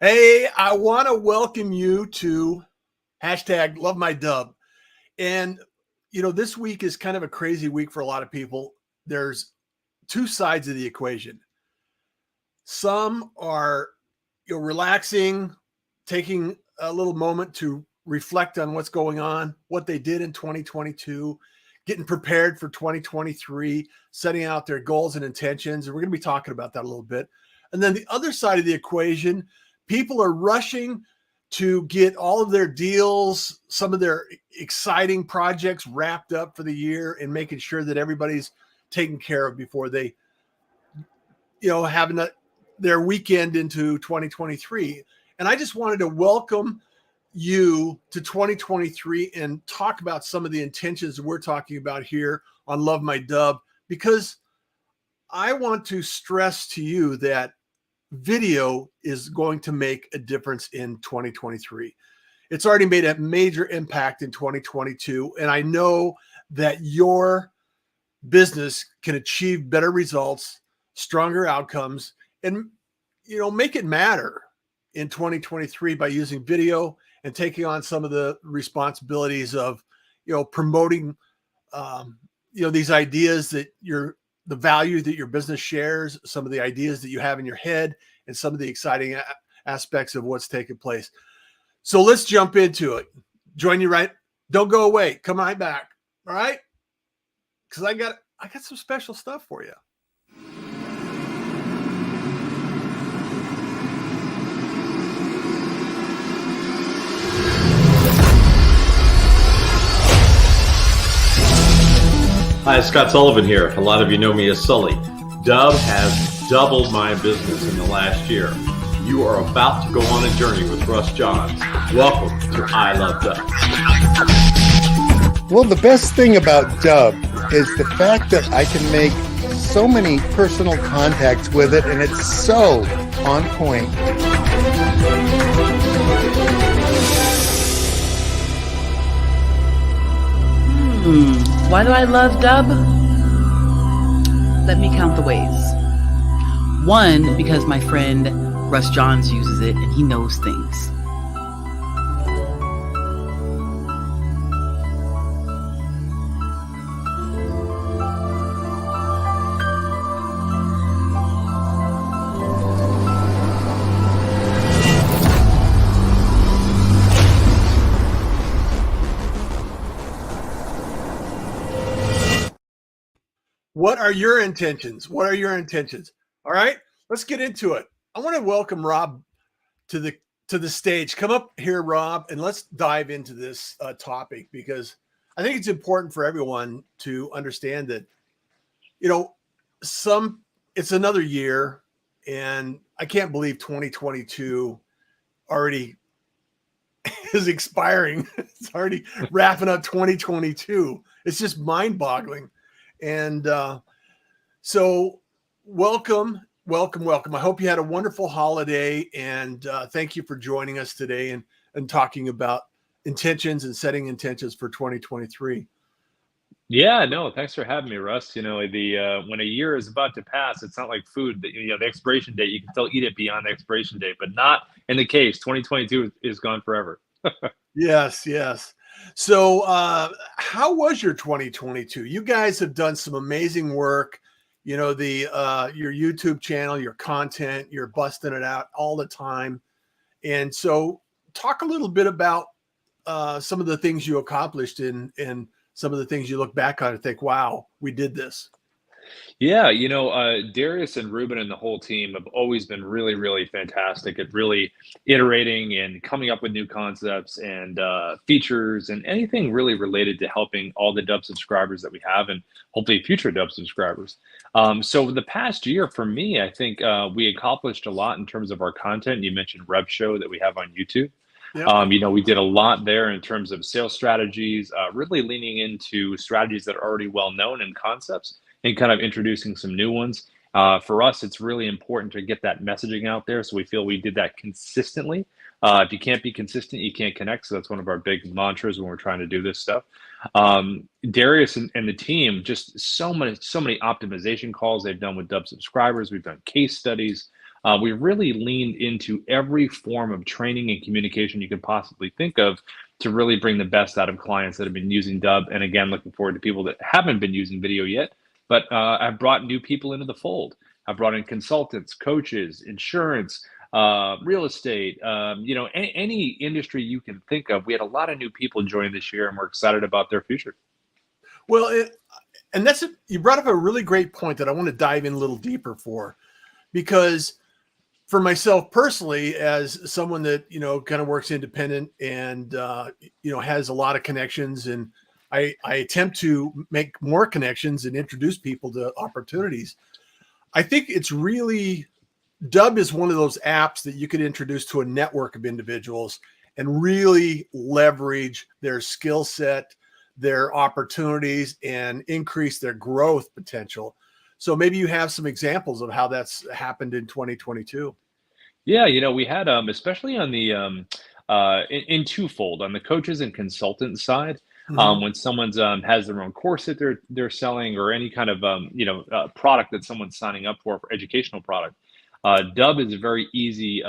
Hey, I want to welcome you to hashtag Love My Dub. And, this week is kind of a crazy week for a lot of people. There's two sides of the equation. Some are, relaxing, taking a little moment to reflect on what's going on, what they did in 2022, getting prepared for 2023, setting out their goals and intentions. And we're going to be talking about that a little bit. And then the other side of the equation, people are rushing to get all of their deals, some of their exciting projects wrapped up for the year and making sure that everybody's taken care of before they, having their weekend into 2023. And I just wanted to welcome you to 2023 and talk about some of the intentions that we're talking about here on Love My Dub, because I want to stress to you that video is going to make a difference in 2023. It's already made a major impact in 2022. And I know that your business can achieve better results, stronger outcomes, and, make it matter in 2023 by using video and taking on some of the responsibilities of, promoting, these ideas that the value that your business shares, some of the ideas that you have in your head, and some of the exciting aspects of what's taking place. So let's jump into it. Join you right. Don't go away. Come right back. All right. Because I got some special stuff for you. Hi, Scott Sullivan here. A lot of you know me as Sully. Dub has doubled my business in the last year. You are about to go on a journey with Russ Johns. Welcome to I Love Dub. Well, the best thing about Dub is the fact that I can make so many personal contacts with it, and it's so on point. Why do I love Dub? Let me count the ways. One, because my friend Russ Johns uses it and he knows things. What are your intentions? What are your intentions? All right, let's get into it. I want to welcome Rob to the stage. Come up here, Rob, and let's dive into this topic, because I think it's important for everyone to understand that, it's another year, and I can't believe 2022 already is expiring. It's already wrapping up 2022. It's just mind-boggling. And so welcome. I hope you had a wonderful holiday, and thank you for joining us today and talking about intentions and setting intentions for 2023. Yeah, no, thanks for having me, Russ. When a year is about to pass, it's not like food that, the expiration date, you can still eat it beyond the expiration date, but not in the case. 2022 is gone forever. Yes. So how was your 2022? You guys have done some amazing work. Your YouTube channel, your content, you're busting it out all the time. And so talk a little bit about some of the things you accomplished and some of the things you look back on and think, wow, we did this. Yeah, Darius and Ruben and the whole team have always been really, really fantastic at really iterating and coming up with new concepts and features and anything really related to helping all the Dub subscribers that we have and hopefully future Dub subscribers. So the past year for me, I think we accomplished a lot in terms of our content. You mentioned Rev Show that we have on YouTube. Yep. We did a lot there in terms of sales strategies, really leaning into strategies that are already well known and concepts and kind of introducing some new ones. For us, it's really important to get that messaging out there. So we feel we did that consistently. If you can't be consistent, you can't connect. So that's one of our big mantras when we're trying to do this stuff. Darius and the team, just so many optimization calls they've done with Dub subscribers. We've done case studies. We really leaned into every form of training and communication you could possibly think of to really bring the best out of clients that have been using Dub. And again, looking forward to people that haven't been using video yet, but I've brought new people into the fold. I've brought in consultants, coaches, insurance, real estate, any industry you can think of. We had a lot of new people join this year, and we're excited about their future. Well, you brought up a really great point that I want to dive in a little deeper for, because for myself personally, as someone that, kind of works independent and, has a lot of connections, and I attempt to make more connections and introduce people to opportunities. I think it's really, Dub is one of those apps that you could introduce to a network of individuals and really leverage their skill set, their opportunities, and increase their growth potential. So maybe you have some examples of how that's happened in 2022. Yeah, we had especially on the in twofold, on the coaches and consultant side. When someone's has their own course that they're selling, or any kind of product that someone's signing up for educational product, Dub is a very easy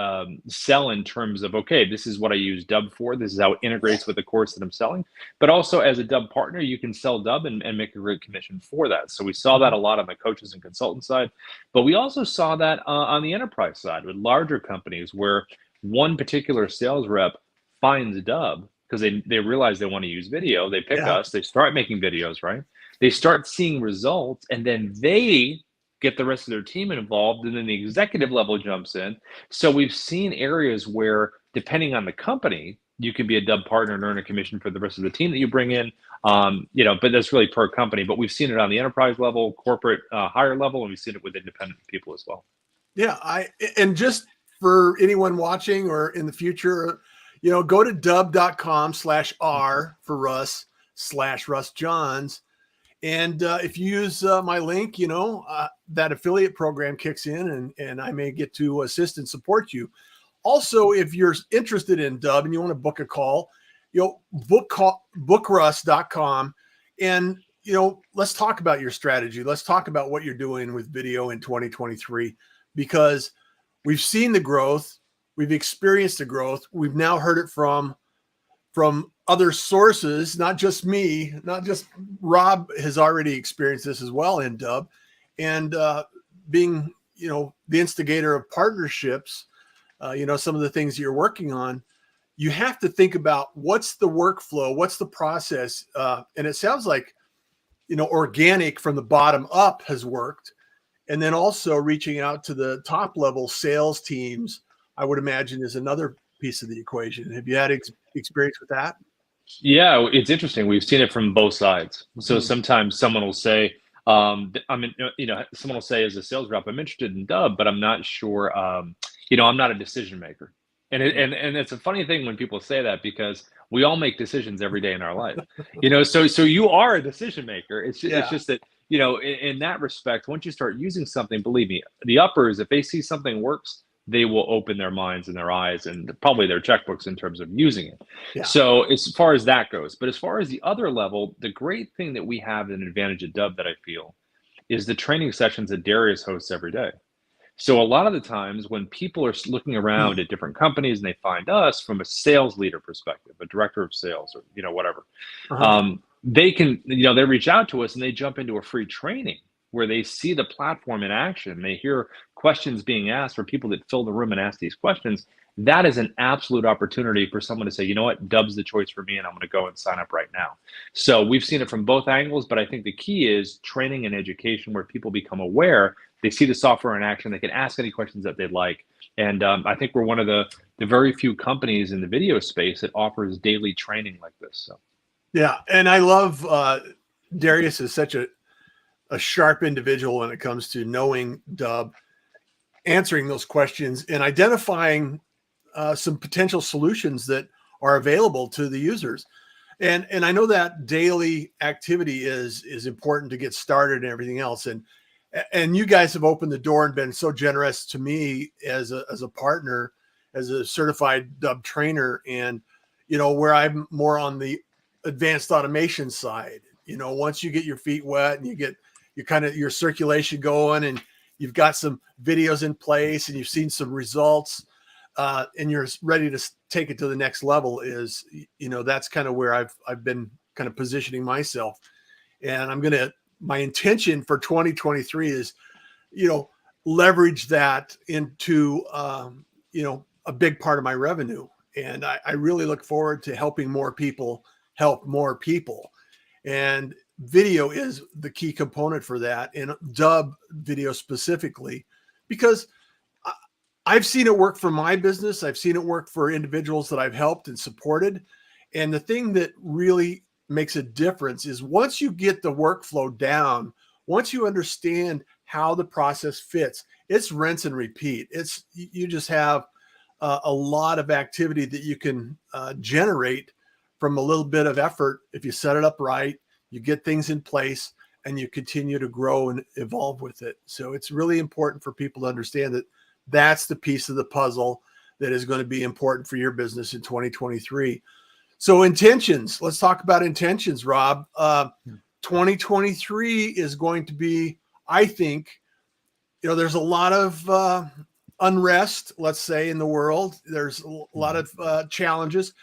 sell in terms of, okay, this is what I use Dub for. This is how it integrates with the course that I'm selling. But also as a Dub partner, you can sell Dub and make a great commission for that. So we saw that a lot on the coaches and consultant side, but we also saw that on the enterprise side with larger companies, where one particular sales rep finds Dub because they realize they want to use video. They pick us, they start making videos, right? They start seeing results, and then they get the rest of their team involved, and then the executive level jumps in. So we've seen areas where, depending on the company, you can be a Dub partner and earn a commission for the rest of the team that you bring in. But that's really per company. But we've seen it on the enterprise level, corporate, higher level, and we've seen it with independent people as well. Yeah, and just for anyone watching or in the future, go to dub.com/R for Russ/Russ Johns. And if you use my link, that affiliate program kicks in, and I may get to assist and support you. Also, if you're interested in Dub and you want to book a call, bookruss.com. And, let's talk about your strategy. Let's talk about what you're doing with video in 2023, because we've seen the growth. We've experienced the growth. We've now heard it from other sources, not just me, not just Rob has already experienced this as well in Dub. And being, the instigator of partnerships, some of the things you're working on, you have to think about what's the workflow, what's the process. And it sounds like, organic from the bottom up has worked. And then also reaching out to the top level sales teams, I would imagine, is another piece of the equation. Have you had experience with that? Yeah, it's interesting. We've seen it from both sides. So sometimes someone will say, someone will say as a sales rep, I'm interested in Dub, but I'm not sure, I'm not a decision maker. And it's a funny thing when people say that, because we all make decisions every day in our life, so you are a decision maker. It's just that, in that respect, once you start using something, believe me, the uppers, if they see something works, they will open their minds and their eyes and probably their checkbooks in terms of using it. Yeah. So as far as that goes, but as far as the other level, the great thing that we have an advantage at Dub that I feel is the training sessions that Darius hosts every day. So a lot of the times when people are looking around at different companies and they find us from a sales leader perspective, a director of sales, or, whatever, they can, they reach out to us and they jump into a free training where they see the platform in action. They hear questions being asked for people that fill the room and ask these questions. That is an absolute opportunity for someone to say, you know what, Dub's the choice for me, and I'm going to go and sign up right now. So we've seen it from both angles, but I think the key is training and education, where people become aware, they see the software in action, they can ask any questions that they'd like. And I think we're one of the very few companies in the video space that offers daily training like this. So, yeah, and I love Darius is such a sharp individual when it comes to knowing Dub, answering those questions, and identifying some potential solutions that are available to the users. And I know that daily activity is important to get started and everything else. And you guys have opened the door and been so generous to me as a partner, as a certified Dub trainer, and where I'm more on the advanced automation side. Once you get your feet wet and you get your circulation going, and you've got some videos in place and you've seen some results, and you're ready to take it to the next level, is, that's kind of where I've been kind of positioning myself. And my intention for 2023 is, leverage that into, a big part of my revenue. And I really look forward to helping more people help more people. And video is the key component for that, and Dubb video specifically, because I've seen it work for my business. I've seen it work for individuals that I've helped and supported. And the thing that really makes a difference is once you get the workflow down, once you understand how the process fits, it's rinse and repeat. You just have a lot of activity that you can generate from a little bit of effort. If you set it up right, you get things in place, and you continue to grow and evolve with it. So it's really important for people to understand that that's the piece of the puzzle that is going to be important for your business in 2023. So intentions, let's talk about intentions, Rob. 2023 is going to be, I think, there's a lot of unrest, let's say, in the world. There's a lot of challenges,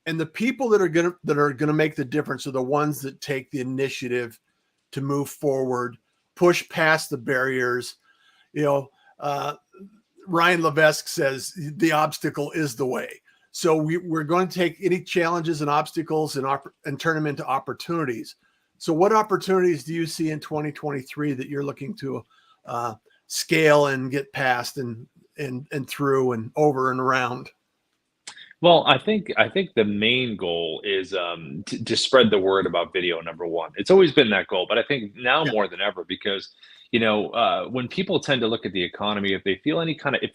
and the people that are going to make the difference are the ones that take the initiative to move forward, push past the barriers. Ryan Levesque says the obstacle is the way. So we're going to take any challenges and obstacles and turn them into opportunities. So what opportunities do you see in 2023 that you're looking to scale and get past and through and over and around? Well, I think the main goal is to spread the word about video. Number one, it's always been that goal, but I think now more than ever, because when people tend to look at the economy, if they feel any kind of, I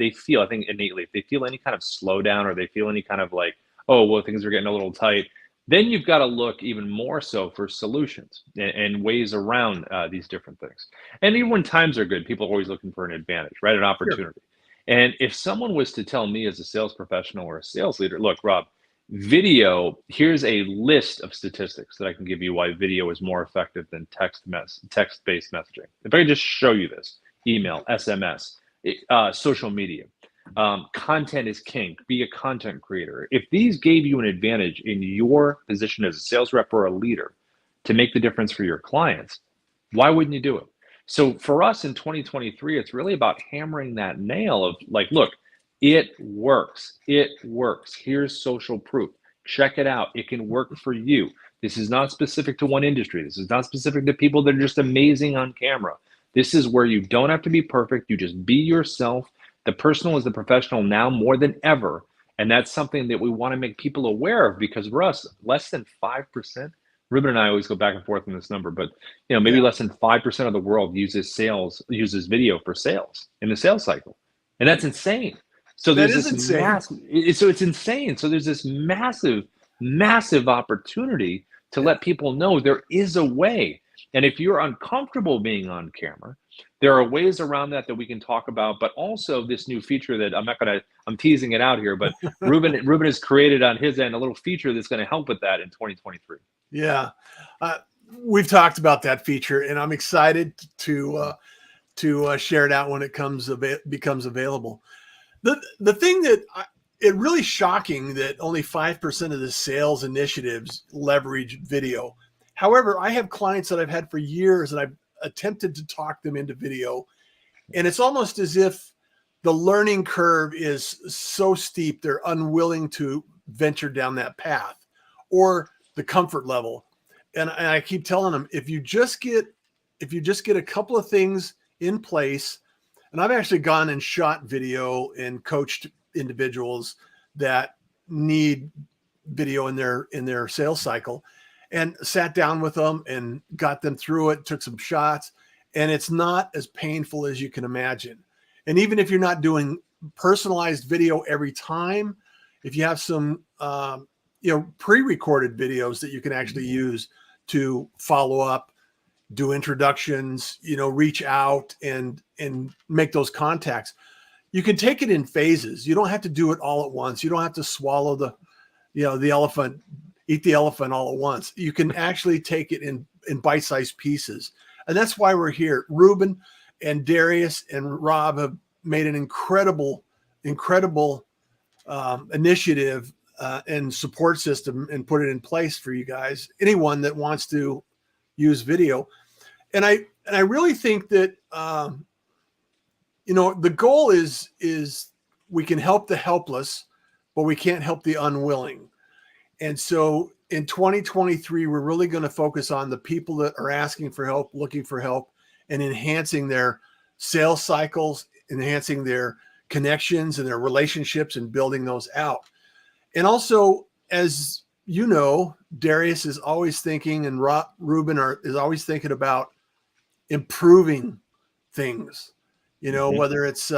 think innately, if they feel any kind of slowdown, or they feel any kind of like, oh, well, things are getting a little tight, then you've got to look even more so for solutions and ways around these different things. And even when times are good, people are always looking for an advantage, right? An opportunity. Sure. And if someone was to tell me as a sales professional or a sales leader, look, Rob, video, here's a list of statistics that I can give you why video is more effective than text-based messaging. If I could just show you this: email, SMS, social media, content is king. Be a content creator. If these gave you an advantage in your position as a sales rep or a leader to make the difference for your clients, why wouldn't you do it? So for us in 2023, it's really about hammering that nail of like, look, it works. It works. Here's social proof. Check it out. It can work for you. This is not specific to one industry. This is not specific to people that are just amazing on camera. This is where you don't have to be perfect. You just be yourself. The personal is the professional now more than ever. And that's something that we want to make people aware of, because for us, less than 5%, Ruben and I always go back and forth on this number, but maybe less than 5% of the world uses video for sales in the sales cycle. And that's insane. So there's this it's insane. So there's this massive opportunity to let people know there is a way. And if you're uncomfortable being on camera, there are ways around that we can talk about, but also this new feature that I'm teasing it out here, but Ruben has created on his end a little feature that's going to help with that in 2023. Yeah. We've talked about that feature, and I'm excited to share it out when it becomes available. The thing that it really shocking that only 5% of the sales initiatives leverage video. However, I have clients that I've had for years, and I've attempted to talk them into video, and it's almost as if the learning curve is so steep they're unwilling to venture down that path, or the comfort level. And I keep telling them, if you just get a couple of things in place, and I've actually gone and shot video and coached individuals that need video in their sales cycle, and sat down with them and got them through it, took some shots, and it's not as painful as you can imagine. And even if you're not doing personalized video every time, if you have some pre-recorded videos that you can actually use to follow up, do introductions, reach out and make those contacts. You can take it in phases. You don't have to do it all at once. You don't have to swallow the elephant, eat the elephant all at once. You can actually take it in bite-sized pieces. And that's why we're here. Ruben, and Darius and Rob have made an incredible initiative and support system and put it in place for you guys, anyone that wants to use video. And I really think that, the goal is we can help the helpless, but we can't help the unwilling. And so in 2023, we're really going to focus on the people that are asking for help, looking for help, and enhancing their sales cycles, enhancing their connections and their relationships and building those out. And also, as you know, Darius is always thinking, and Ruben is always thinking about improving things, whether it's,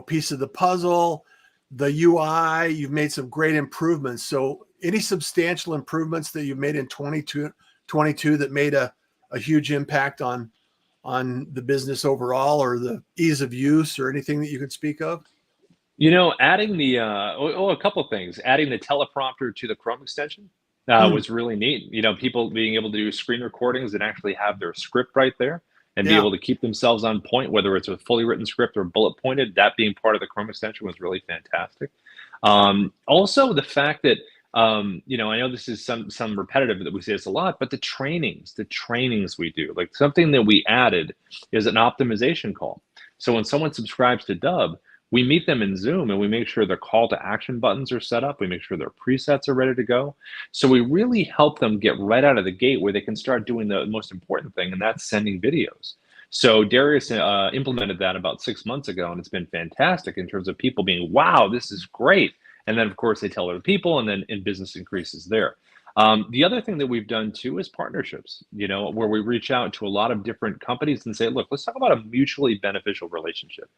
piece of the puzzle, the UI, you've made some great improvements. So any substantial improvements that you've made in 2022 that made a huge impact on the business overall, or the ease of use, or anything that you could speak of? Adding the a couple of things. Adding the teleprompter to the Chrome extension was really neat. People being able to do screen recordings and actually have their script right there and be able to keep themselves on point, whether it's a fully written script or bullet pointed. That being part of the Chrome extension was really fantastic. Also, the fact that I know this is some repetitive that we say this a lot, but the trainings we do, like something that we added is an optimization call. So when someone subscribes to Dubb, we meet them in Zoom and we make sure their call to action buttons are set up. We make sure their presets are ready to go. So we really help them get right out of the gate where they can start doing the most important thing, and that's sending videos. So Darius implemented that about 6 months ago, and it's been fantastic in terms of people being, wow, this is great. And then, of course, they tell other people, and then business increases there. The other thing that we've done, too, is partnerships, where we reach out to a lot of different companies and say, look, let's talk about a mutually beneficial relationship.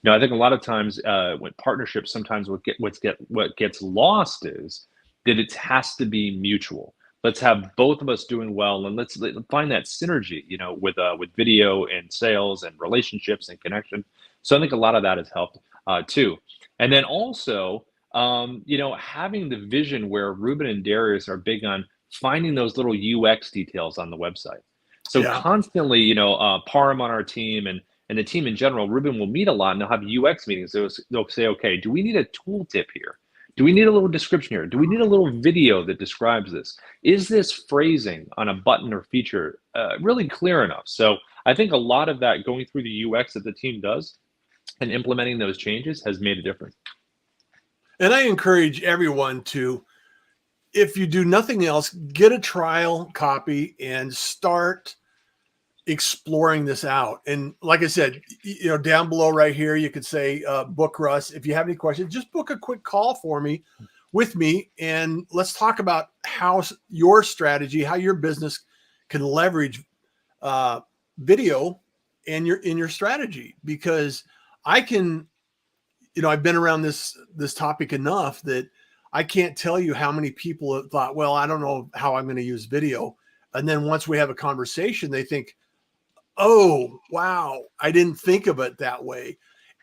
I think a lot of times when partnerships, sometimes what gets lost is that it has to be mutual. Let's have both of us doing well, and let's find that synergy, with video and sales and relationships and connection. So I think a lot of that has helped too. And then also, having the vision where Ruben and Darius are big on finding those little UX details on the website. So constantly, Parham on our team and the team in general, Ruben will meet a lot and they'll have UX meetings. They'll say, okay, do we need a tooltip here? Do we need a little description here? Do we need a little video that describes this? Is this phrasing on a button or feature really clear enough? So I think a lot of that going through the UX that the team does and implementing those changes has made a difference. And I encourage everyone to, if you do nothing else, get a trial copy and start exploring this out. And like I said, down below right here, you could say, book Russ. If you have any questions, just book a quick call with me, and let's talk about how your strategy, how your business can leverage video in your strategy. Because I can, I've been around this topic enough that I can't tell you how many people have thought, well, I don't know how I'm going to use video. And then once we have a conversation, they think, oh, wow, I didn't think of it that way.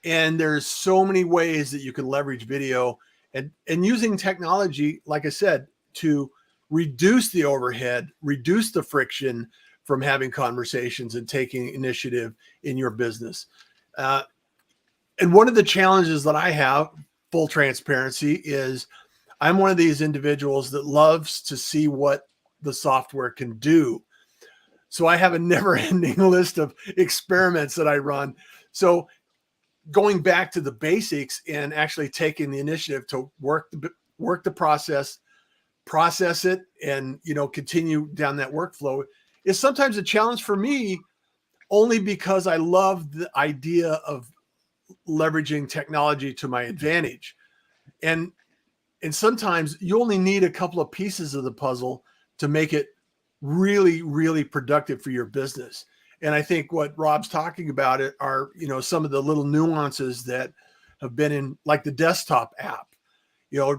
And there's so many ways that you can leverage video and using technology, like I said, to reduce the overhead, reduce the friction from having conversations and taking initiative in your business. And one of the challenges that I have, full transparency, is I'm one of these individuals that loves to see what the software can do. So I have a never-ending list of experiments that I run. So going back to the basics and actually taking the initiative to work the process it, and continue down that workflow is sometimes a challenge for me, only because I love the idea of leveraging technology to my advantage. And sometimes you only need a couple of pieces of the puzzle to make it really, really productive for your business. And I think what Rob's talking about are, some of the little nuances that have been in, like the desktop app,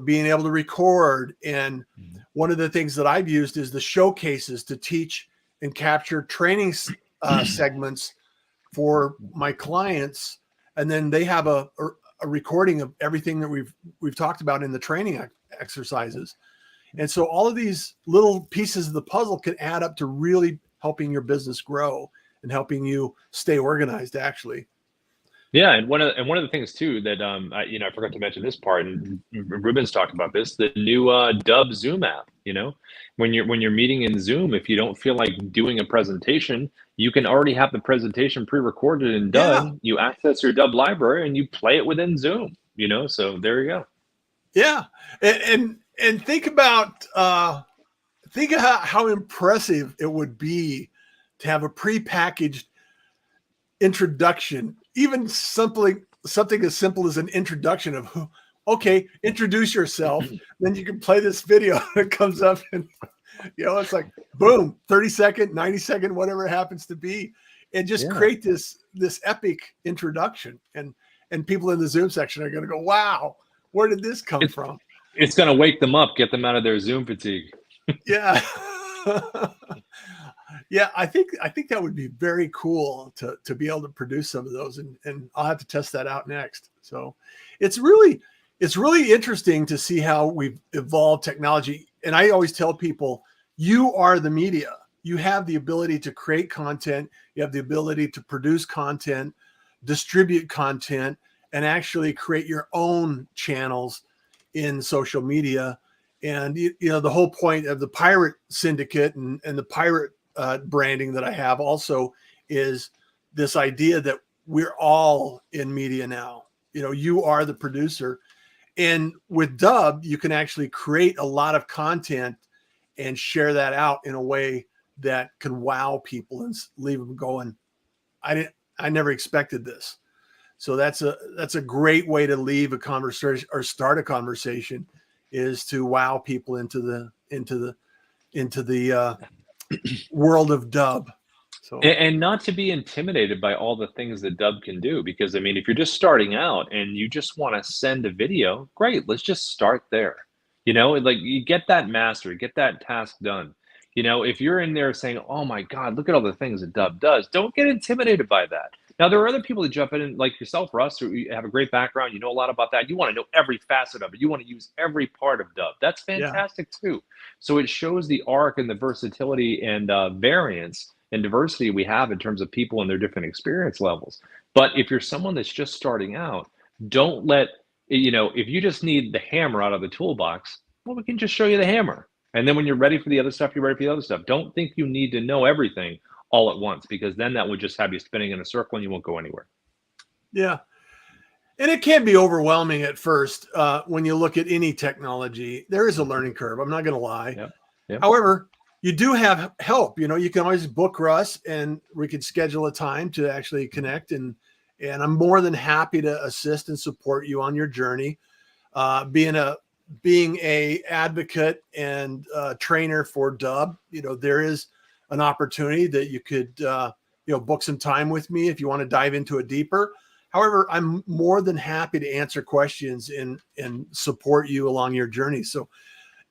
being able to record. And one of the things that I've used is the showcases to teach and capture training segments for my clients. And then they have a recording of everything that we've talked about in the training exercises. And so all of these little pieces of the puzzle can add up to really helping your business grow. and helping you stay organized, actually. Yeah, and one of the things too that I forgot to mention this part, and Ruben's talked about this, the new Dub Zoom app. When you're meeting in Zoom, if you don't feel like doing a presentation, you can already have the presentation pre-recorded and done. Yeah. You access your Dub library and you play it within Zoom. So there you go. Yeah, and think about how impressive it would be to have a prepackaged introduction, even something as simple as an introduction of who. Okay, introduce yourself. Then you can play this video that comes up, and it's like boom, 30-second, 90-second, whatever it happens to be, and just create this epic introduction. And people in the Zoom section are going to go, "Wow, where did this come from?" It's going to wake them up, get them out of their Zoom fatigue. Yeah. Yeah, I think that would be very cool to be able to produce some of those, and I'll have to test that out next. So it's really interesting to see how we've evolved technology. And I always tell people, you are the media. You have the ability to create content. You have the ability to produce content, distribute content, and actually create your own channels in social media. And the whole point of the Pirate Syndicate and the Pirate branding that I have also is this idea that we're all in media now. You are the producer, and with Dub, you can actually create a lot of content and share that out in a way that can wow people and leave them going, I never expected this. So that's a great way to leave a conversation or start a conversation, is to wow people into the world of Dub. So, and not to be intimidated by all the things that Dub can do, because if you're just starting out and you just want to send a video, great, let's just start there. Like, you get that mastery, get that task done. If you're in there saying, "Oh my God, look at all the things that Dub does," don't get intimidated by that. Now, there are other people that jump in, like yourself, Russ, who have a great background. You know a lot about that. You want to know every facet of it. You want to use every part of Dub. That's fantastic too. So it shows the arc and the versatility and variance and diversity we have in terms of people and their different experience levels. But if you're someone that's just starting out, don't let, if you just need the hammer out of the toolbox, well, we can just show you the hammer. And then when you're ready for the other stuff, you're ready for the other stuff. Don't think you need to know everything all at once, because then that would just have you spinning in a circle and you won't go anywhere. Yeah. And it can be overwhelming at first. When you look at any technology, there is a learning curve. I'm not going to lie. Yep. However, you do have help. You can always book Russ, and we could schedule a time to actually connect. And I'm more than happy to assist and support you on your journey. Being a advocate and trainer for Dub, there is an opportunity that you could, book some time with me if you want to dive into it deeper. However, I'm more than happy to answer questions and support you along your journey. So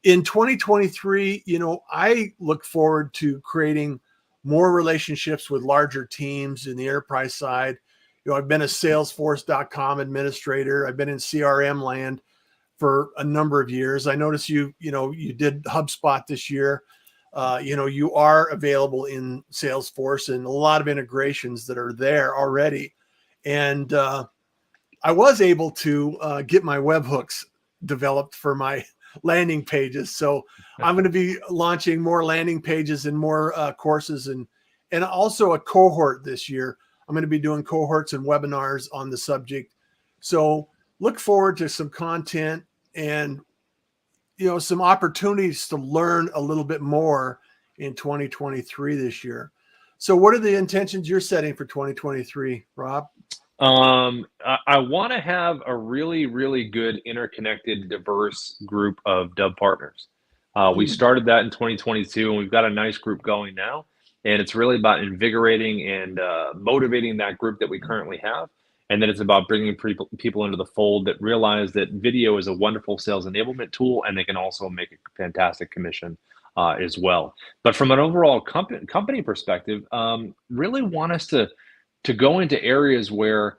in 2023, I look forward to creating more relationships with larger teams in the enterprise side. I've been a Salesforce.com administrator. I've been in CRM land for a number of years. I noticed you did HubSpot this year. You are available in Salesforce and a lot of integrations that are there already. And I was able to get my webhooks developed for my landing pages. So I'm going to be launching more landing pages and more courses and also a cohort this year. I'm going to be doing cohorts and webinars on the subject. So look forward to some content and some opportunities to learn a little bit more in 2023 this year. So what are the intentions you're setting for 2023, Rob? I want to have a really, really good, interconnected, diverse group of Dub partners. We started that in 2022, and we've got a nice group going now. And it's really about invigorating and motivating that group that we currently have. And then it's about bringing people into the fold that realize that video is a wonderful sales enablement tool, and they can also make a fantastic commission as well. But from an overall company perspective, really want us to go into areas where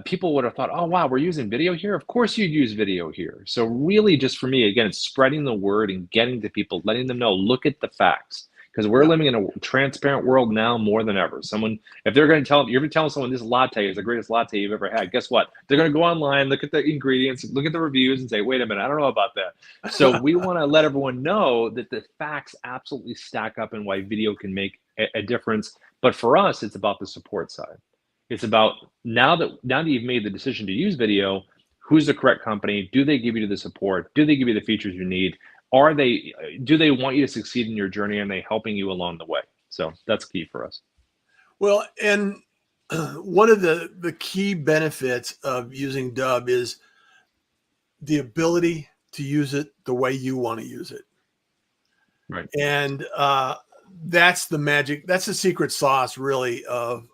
people would have thought, "Oh, wow, we're using video here? Of course you'd use video here." So really, just for me, again, it's spreading the word and getting to people, letting them know, look at the facts. because we're living in a transparent world now more than ever. If they're going to you're telling someone this latte is the greatest latte you've ever had, guess what? They're going to go online, look at the ingredients, look at the reviews, and say, wait a minute, I don't know about that. So we want to let everyone know that the facts absolutely stack up and why video can make a difference. But for us, it's about the support side. It's about now that you've made the decision to use video, who's the correct company? Do they give you the support? Do they give you the features you need? Do they want you to succeed in your journey? Are they helping you along the way? So that's key for us. Well, and one of the key benefits of using Dubb is the ability to use it the way you want to use it. Right. And that's the magic. That's the secret sauce, really, of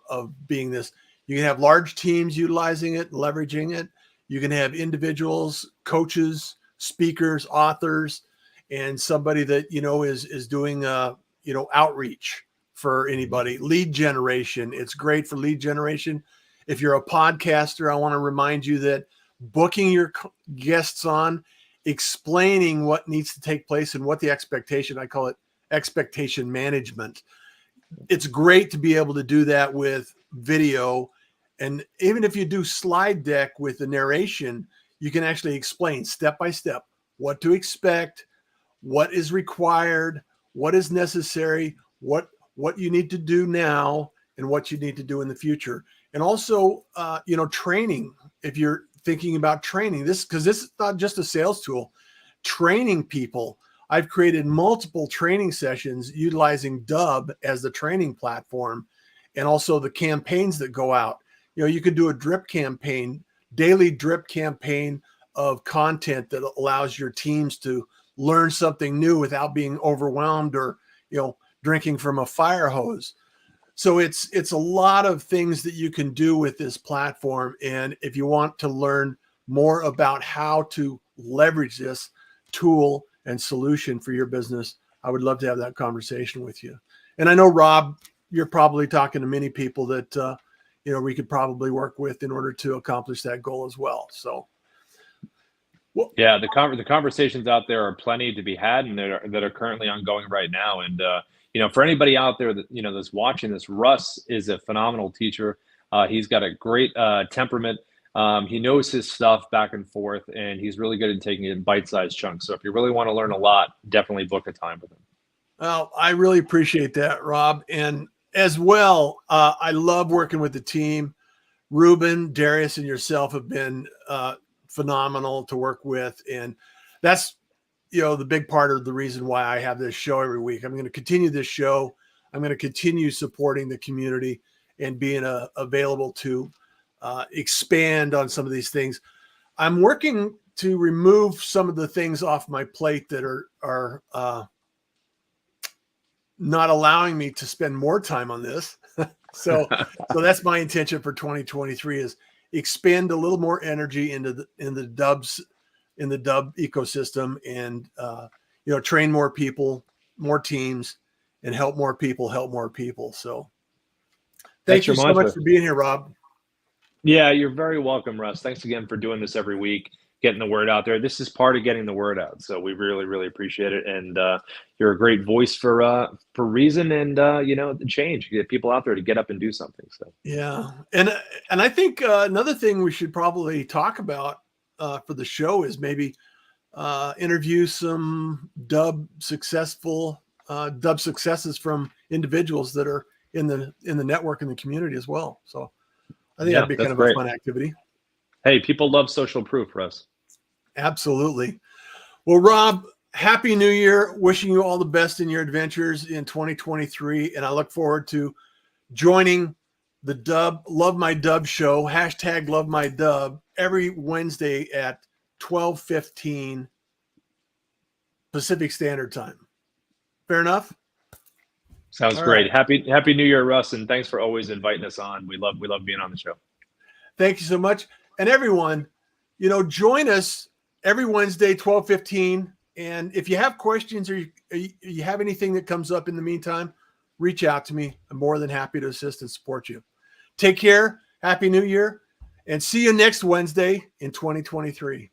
being this. You can have large teams utilizing it, leveraging it. You can have individuals, coaches, speakers, authors, and somebody that, is doing, outreach for anybody. Lead generation. It's great for lead generation. If you're a podcaster, I want to remind you that booking your guests on, explaining what needs to take place and what the expectation, I call it expectation management. It's great to be able to do that with video. And even if you do slide deck with the narration, you can actually explain step by step what to expect, what is required, what is necessary, what you need to do now, and what you need to do in the future. And also, training. If you're thinking about training because this is not just a sales tool, training people. I've created multiple training sessions utilizing Dubb as the training platform, and also the campaigns that go out. You could do a drip campaign, daily drip campaign of content that allows your teams to learn something new without being overwhelmed or, drinking from a fire hose. So it's a lot of things that you can do with this platform. And if you want to learn more about how to leverage this tool and solution for your business, I would love to have that conversation with you. And I know, Rob, you're probably talking to many people that, we could probably work with in order to accomplish that goal as well. So, yeah, the conversations out there are plenty to be had, and that are currently ongoing right now. And for anybody out there that that's watching this, Russ is a phenomenal teacher. He's got a great temperament. He knows his stuff back and forth, and he's really good at taking it in bite-sized chunks. So if you really want to learn a lot, definitely book a time with him. Well, I really appreciate that, Rob. And as well, I love working with the team. Ruben, Darius, and yourself have been phenomenal to work with. And that's, the big part of the reason why I have this show every week. I'm going to continue this show. I'm going to continue supporting the community and being available to expand on some of these things. I'm working to remove some of the things off my plate that are not allowing me to spend more time on this. So that's my intention for 2023 is expend a little more energy in the Dubb ecosystem, and train more people, more teams, and help more people. So thank you so much for being here, Rob. Yeah, you're very welcome, Russ. Thanks again for doing this every week, getting the word out there. This is part of getting the word out, so we really, really appreciate it. And you're a great voice for reason and the change. You get people out there to get up and do something. So yeah, and I think another thing we should probably talk about for the show is maybe interview some Dubb successes from individuals that are in the network and the community as well. So I think that'd be kind of a fun activity. Hey, people love social proof, Russ. Absolutely. Well, Rob, Happy New Year. Wishing you all the best in your adventures in 2023. And I look forward to joining the Love My Dubb show, # Love My Dubb, every Wednesday at 12:15 Pacific Standard Time. Fair enough? Sounds all great. Right. Happy New Year, Russ, and thanks for always inviting us on. We love being on the show. Thank you so much. And everyone, join us every Wednesday, 12:15. And if you have questions or you have anything that comes up in the meantime, reach out to me. I'm more than happy to assist and support you. Take care. Happy New Year. And see you next Wednesday in 2023.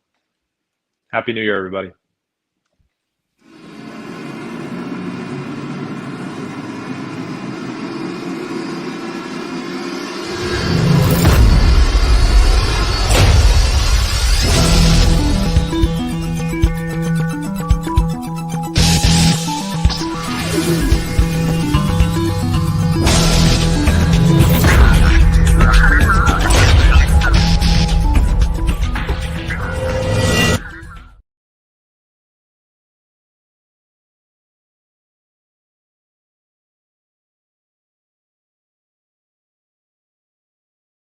Happy New Year, everybody.